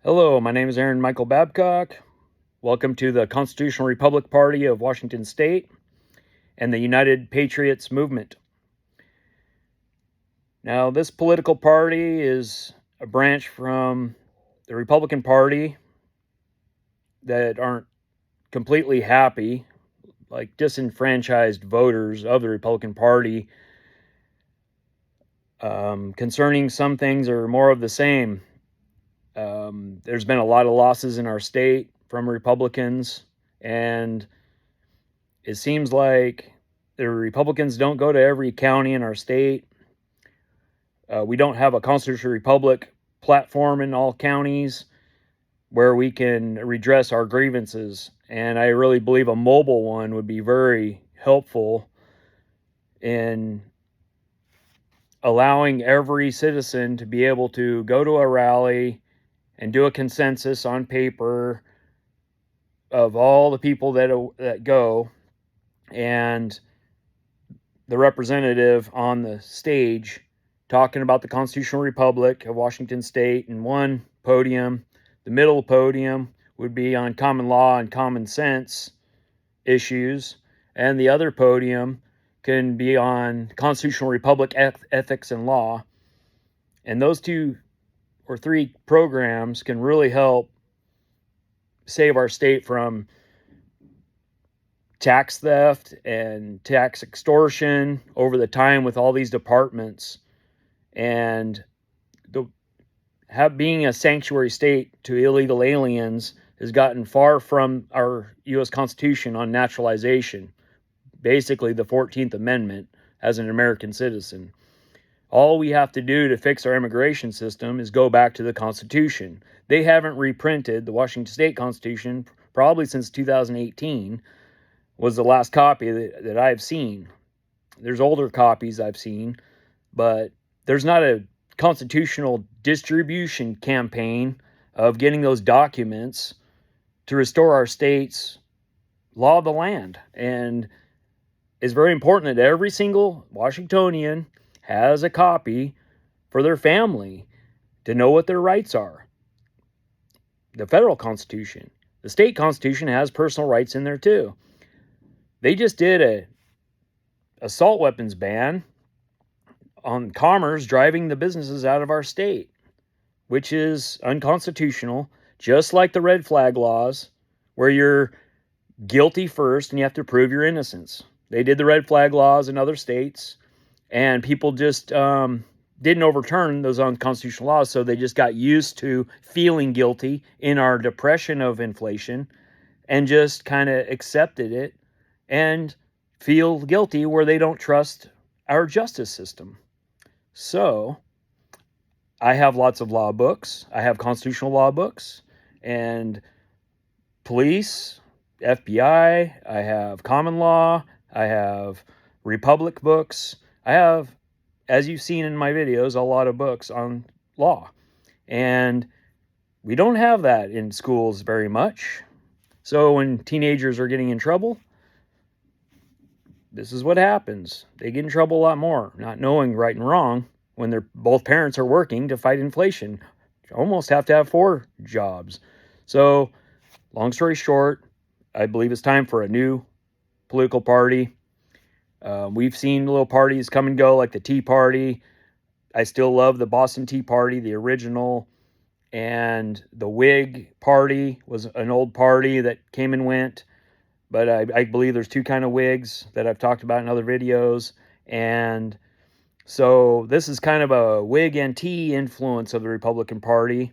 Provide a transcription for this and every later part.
Hello, my name is Aaron Michael Babcock. Welcome to the Constitutional Republic Party of Washington State and the United Patriots movement. Now, this political party is a branch from the Republican Party that aren't completely happy, like disenfranchised voters of the Republican Party. Concerning some things are more of the same. There's been a lot of losses in our state from Republicans, and it seems like the Republicans don't go to every county in our state. We don't have a constitutional republic platform in all counties where we can redress our grievances. And I really believe a mobile one would be very helpful in allowing every citizen to be able to go to a rally and do a consensus on paper of all the people that go, and the representative on the stage talking about the Constitutional Republic of Washington State in one podium. The middle podium would be on common law and common sense issues, and the other podium can be on Constitutional Republic ethics and law. And those 2 or 3 programs can really help save our state from tax theft and tax extortion over the time with all these departments. And being a sanctuary state to illegal aliens has gotten far from our U.S. Constitution on naturalization, basically the 14th Amendment as an American citizen. All we have to do to fix our immigration system is go back to the Constitution. They haven't reprinted the Washington State Constitution probably since 2018 was the last copy that I've seen. There's older copies I've seen, but there's not a constitutional distribution campaign of getting those documents to restore our state's law of the land. And it's very important that every single Washingtonian has a copy for their family to know what their rights are. The federal Constitution, the state Constitution has personal rights in there too. They just did a assault weapons ban on commerce driving the businesses out of our state, which is unconstitutional, just like the red flag laws, where you're guilty first and you have to prove your innocence. They did the red flag laws in other states, and people just didn't overturn those unconstitutional laws, so they just got used to feeling guilty in our depression of inflation and just kind of accepted it and feel guilty where they don't trust our justice system. So I have lots of law books. I have constitutional law books and police, FBI. I have common law. I have republic books. I have, as you've seen in my videos, a lot of books on law. And we don't have that in schools very much. So when teenagers are getting in trouble, this is what happens. They get in trouble a lot more, not knowing right and wrong when both parents are working to fight inflation. You almost have to have 4 jobs. So, long story short, I believe it's time for a new political party. We've seen little parties come and go, like the Tea Party. I still love the Boston Tea Party, the original. And the Whig Party was an old party that came and went. But I believe there's 2 kind of Whigs that I've talked about in other videos. And so this is kind of a Whig and Tea influence of the Republican Party.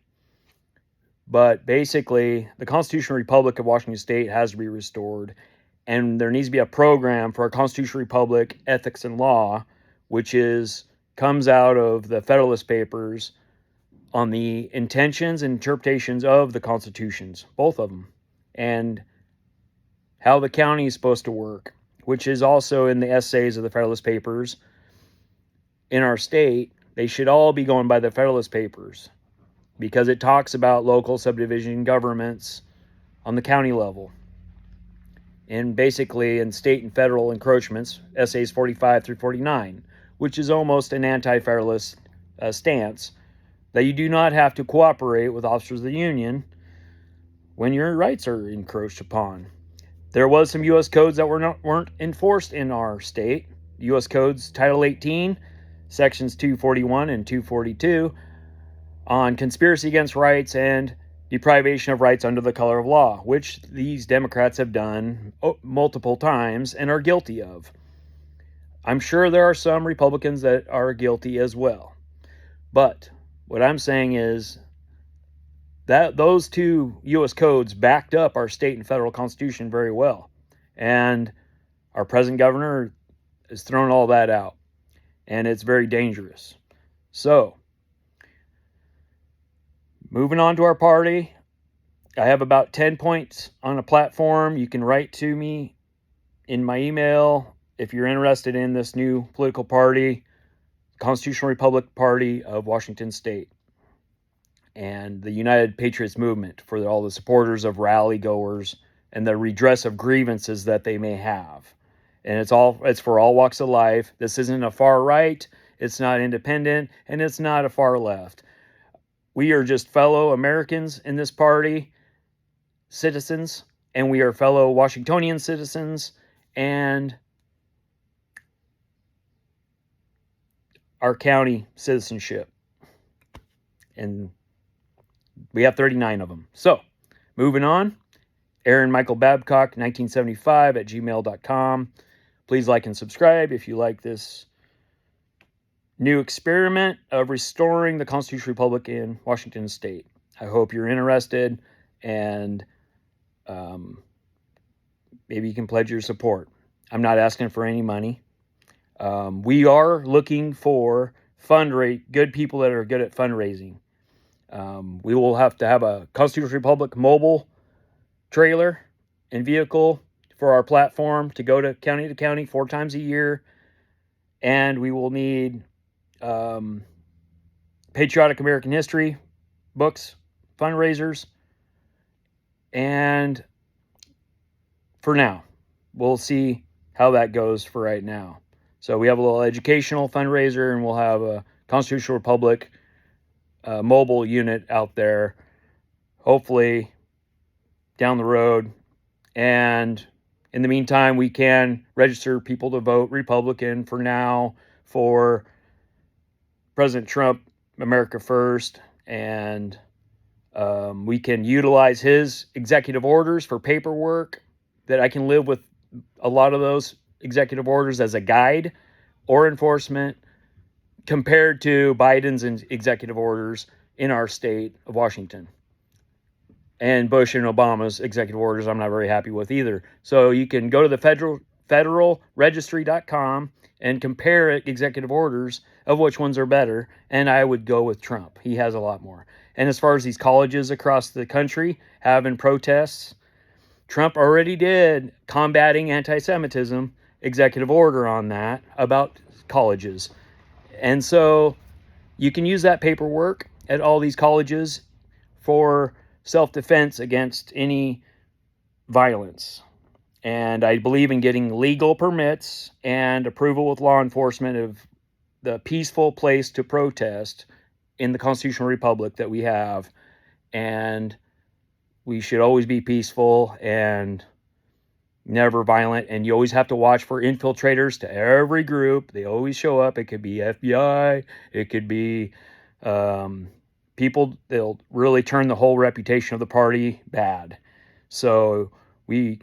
But basically, the Constitutional Republic of Washington State has to be restored. And there needs to be a program for a Constitutional Republic ethics and law, which comes out of the Federalist Papers on the intentions and interpretations of the constitutions, both of them. And how the county is supposed to work, which is also in the essays of the Federalist Papers. In our state, they should all be going by the Federalist Papers because it talks about local subdivision governments on the county level. And basically in state and federal encroachments, essays 45 through 49, which is almost an anti-Federalist stance that you do not have to cooperate with officers of the Union when your rights are encroached upon. There was some U.S. codes that weren't enforced in our state. U.S. codes Title 18, Sections 241 and 242, on conspiracy against rights and deprivation of rights under the color of law, which these Democrats have done multiple times and are guilty of. I'm sure there are some Republicans that are guilty as well. But what I'm saying is that those two U.S. codes backed up our state and federal constitution very well. And our present governor has thrown all that out. And it's very dangerous. So, moving on to our party, I have about 10 points on a platform. You can write to me in my email if you're interested in this new political party, Constitutional Republic Party of Washington State, and the United Patriots movement for all the supporters of rally goers and the redress of grievances that they may have. And it's for all walks of life. This isn't a far right, it's not independent, and it's not a far left. We are just fellow Americans in this party, citizens, and we are fellow Washingtonian citizens, and our county citizenship. And we have 39 of them. So, moving on. Aaron Michael Babcock, 1975 at gmail.com. Please like and subscribe if you like this new experiment of restoring the Constitutional Republic in Washington State. I hope you're interested, and maybe you can pledge your support. I'm not asking for any money. We are looking for good people that are good at fundraising. We will have to have a Constitutional Republic mobile trailer and vehicle for our platform to go to county 4 times a year. And we will need patriotic American history books, fundraisers. And for now, we'll see how that goes for right now. So we have a little educational fundraiser, and we'll have a Constitutional Republic mobile unit out there, hopefully down the road. And in the meantime, we can register people to vote Republican for now for President Trump, America First, and we can utilize his executive orders for paperwork. That I can live with a lot of those executive orders as a guide or enforcement compared to Biden's executive orders in our state of Washington. And Bush and Obama's executive orders I'm not very happy with either. So you can go to the federalregistry.com and compare executive orders of which ones are better, and I would go with Trump. He has a lot more. And as far as these colleges across the country having protests, Trump already did combating anti-Semitism executive order on that about colleges. And so you can use that paperwork at all these colleges for self-defense against any violence. And I believe in getting legal permits and approval with law enforcement of the peaceful place to protest in the Constitutional Republic that we have. And we should always be peaceful and never violent. And you always have to watch for infiltrators to every group. They always show up. It could be FBI. It could be people. They'll really turn the whole reputation of the party bad. So we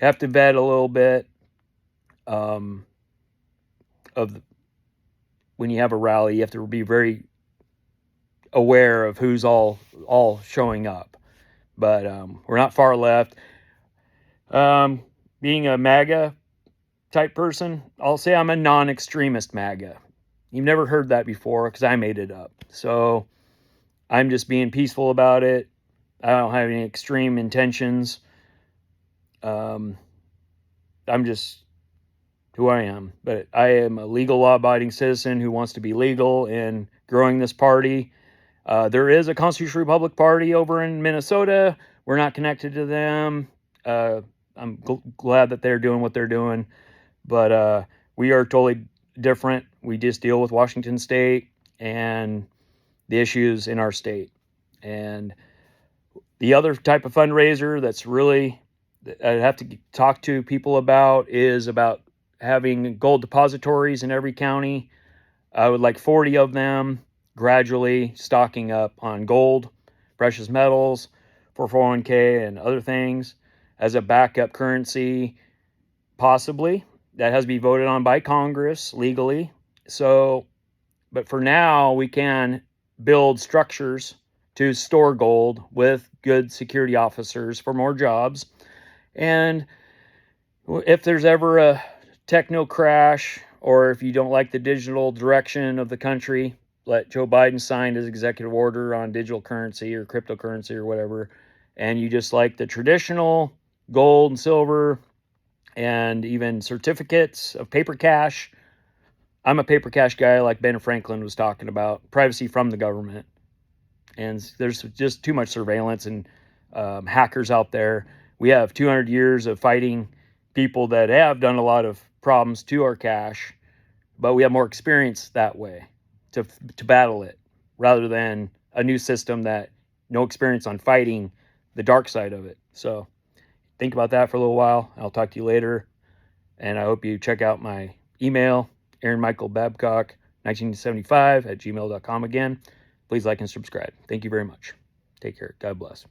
have to vet a little bit of when you have a rally. You have to be very aware of who's all showing up. But we're not far left. Being a MAGA type person, I'll say I'm a non-extremist MAGA. You've never heard that before because I made it up. So I'm just being peaceful about it. I don't have any extreme intentions. I'm just who I am. But I am a legal law-abiding citizen who wants to be legal in growing this party. There is a Constitutional Republic Party over in Minnesota. We're not connected to them. I'm glad that they're doing what they're doing. But we are totally different. We just deal with Washington State. And the issues in our state. And the other type of fundraiser that's really that I have to talk to people about is about having gold depositories in every county. I would like 40 of them, gradually stocking up on gold, precious metals, for 401k and other things as a backup currency, possibly. That has to be voted on by Congress legally. So, but for now, we can build structures to store gold with good security officers for more jobs. And if there's ever a techno crash, or if you don't like the digital direction of the country, let Joe Biden sign his executive order on digital currency or cryptocurrency or whatever, and you just like the traditional gold and silver and even certificates of paper cash. I'm a paper cash guy, like Ben Franklin was talking about, privacy from the government. And there's just too much surveillance and hackers out there. We have 200 years of fighting people that have done a lot of problems to our cash, but we have more experience that way to battle it, rather than a new system that no experience on fighting the dark side of it. So think about that for a little while. I'll talk to you later, and I hope you check out my email, Aaron Michael Babcock 1975 at gmail.com again. Please like and subscribe. Thank you very much. Take care. God bless.